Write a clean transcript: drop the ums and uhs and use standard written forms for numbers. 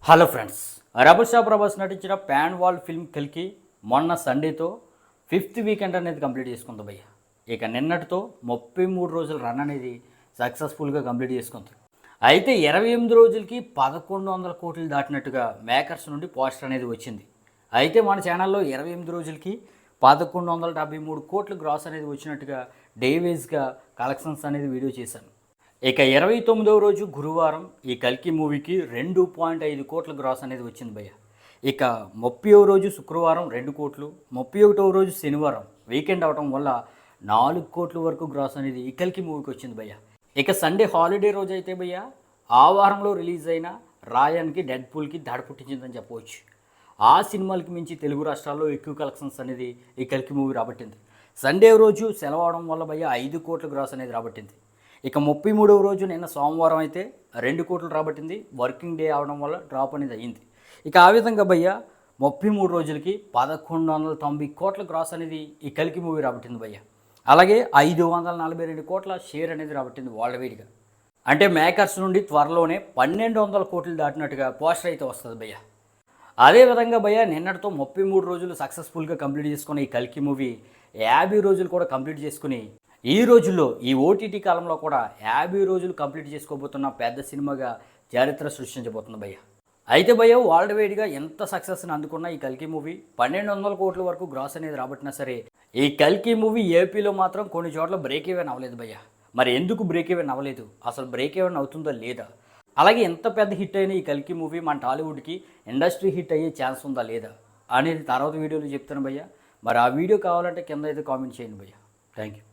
Hello friends, rebel star Prabhas నటించిన pan wall film కల్కి మొన్న సండేతో ఫిఫ్త్ వీకెండ్ అనేది కంప్లీట్ చేసుకుంది భయ్య. ఇక నిన్నటితో 33 రోజుల రన్ అనేది సక్సెస్ఫుల్గా కంప్లీట్ చేసుకుంది. అయితే 28 రోజులకి 1100 కోట్లు దాటినట్టుగా మేకర్స్ నుండి పోస్టర్ అనేది వచ్చింది. అయితే మన ఛానల్లో 28 రోజులకి 1173 కోట్లు గ్రాస్ అనేది వచ్చినట్టుగా డే వైజ్గా కలెక్షన్స్ అనేది వీడియో చేశాను. ఇక 29వ రోజు గురువారం ఈ కల్కి మూవీకి 2.5 కోట్ల గ్రాస్ అనేది వచ్చింది భయ్య. ఇక 30వ రోజు శుక్రవారం 2 కోట్లు, 31వ రోజు శనివారం వీకెండ్ అవడం వల్ల 4 కోట్ల వరకు గ్రాస్ అనేది ఈ కల్కి మూవీకి వచ్చింది భయ్య. ఇక సండే హాలిడే రోజు అయితే భయ్య ఆ వారంలో రిలీజ్ అయిన రాయన్కి డెడ్పూల్కి దడ పుట్టించిందని చెప్పవచ్చు. ఆ సినిమాలకి మించి తెలుగు రాష్ట్రాల్లో ఎక్కువ కలెక్షన్స్ అనేది ఈ కల్కి మూవీ రాబట్టింది. సండే రోజు సెలవు అవడం వల్ల భయ్య 5 కోట్ల గ్రాస్ అనేది రాబట్టింది. ఇక 33వ రోజు నిన్న సోమవారం అయితే 2 కోట్లు రాబట్టింది. వర్కింగ్ డే అవడం వల్ల డ్రాప్ అనేది అయ్యింది. ఇక ఆ విధంగా భయ్య 33 రోజులకి 1190 కోట్ల గ్రాస్ అనేది ఈ కల్కి మూవీ రాబట్టింది భయ్య. అలాగే 542 కోట్ల షేర్ అనేది రాబట్టింది వరల్డ్ వైడ్గా. అంటే మేకర్స్ నుండి త్వరలోనే 1200 కోట్లు దాటినట్టుగా పోస్టర్ అయితే వస్తుంది భయ్య. అదేవిధంగా భయ్య నిన్నటితో 33 రోజులు సక్సెస్ఫుల్గా కంప్లీట్ చేసుకున్న ఈ కల్కి మూవీ 50 రోజులు కూడా కంప్లీట్ చేసుకుని ఈ రోజుల్లో ఈ ఓటీటీ కాలంలో కూడా 50 రోజులు కంప్లీట్ చేసుకోబోతున్న పెద్ద సినిమాగా చరిత్ర సృష్టించబోతుంది భయ్య. అయితే భయ్య వరల్డ్ వైడ్గా ఎంత సక్సెస్ని అందుకున్న ఈ కల్కి మూవీ 1200 కోట్ల వరకు గ్రాస్ అనేది రాబట్టినా సరే ఈ కల్కి మూవీ ఏపీలో మాత్రం కొన్ని చోట్ల బ్రేక్ ఈవెన్ అవ్వలేదు భయ్య. మరి ఎందుకు బ్రేక్ ఈవెన్ అవ్వలేదు, అసలు బ్రేక్ ఈవెన్ అవుతుందో లేదా, అలాగే ఎంత పెద్ద హిట్ అయిన ఈ కల్కి మూవీ మన టాలీవుడ్కి ఇండస్ట్రీ హిట్ అయ్యే ఛాన్స్ ఉందా లేదా అనేది తర్వాత వీడియోలో చెప్తాను భయ్య. మరి ఆ వీడియో కావాలంటే కింద అయితే కామెంట్ చేయండి భయ్య. Thank you.